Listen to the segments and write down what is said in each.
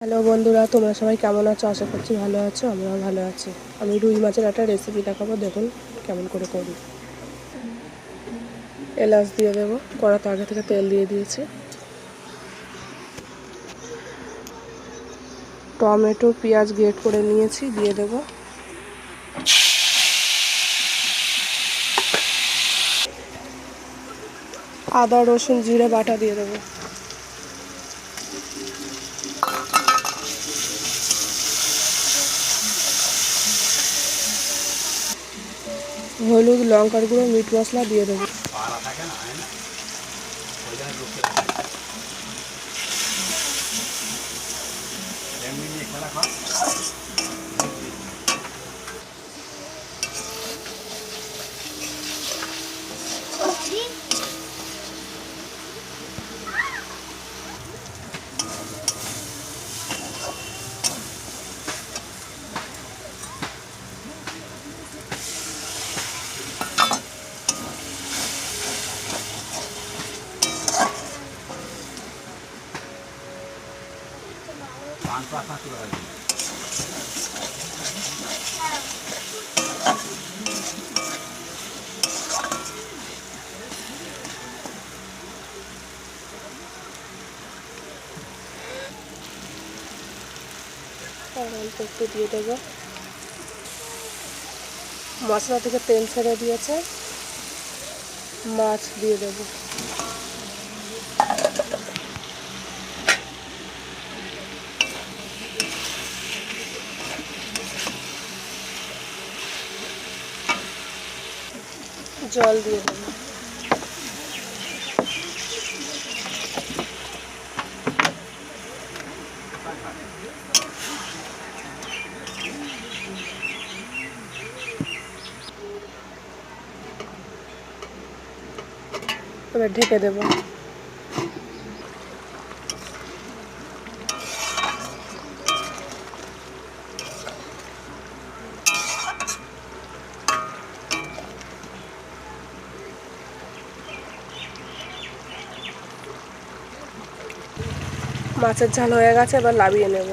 Hello বন্ধুরা, তোমরা সবাই কেমন আছো? আশা করছি ভালো আছো। আমরাও ভালো আছি। আমি রুই মাছের একটা রেসিপি দেখাবো, দেখুন কেমন করে করি। এলাচ দিয়ে দেবো, কড়াতে আগে থেকে তেল দিয়ে দিয়েছি। টমেটো পেঁয়াজ গ্রেট করে নিয়েছি, দিয়ে দেবো। আদা রসুন জিরে বাটা দিয়ে দেবো। হলুদ লঙ্কার গুঁড়ো মিট মশলা দিয়ে দেবো। আর অল্প একটু দিয়ে দেবো। মশলা থেকে তেল ছেড়ে দিয়েছে, মাছ দিয়ে দেবো। জল দিয়ে দেবো। এবার ঢেকে দেবো। মাছের ঝাল হয়ে গেছে, এবার নামিয়ে নেব।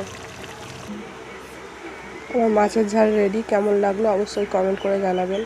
আমার মাছের ঝাল রেডি। কেমন লাগলো অবশ্যই কমেন্ট করে জানাবেন।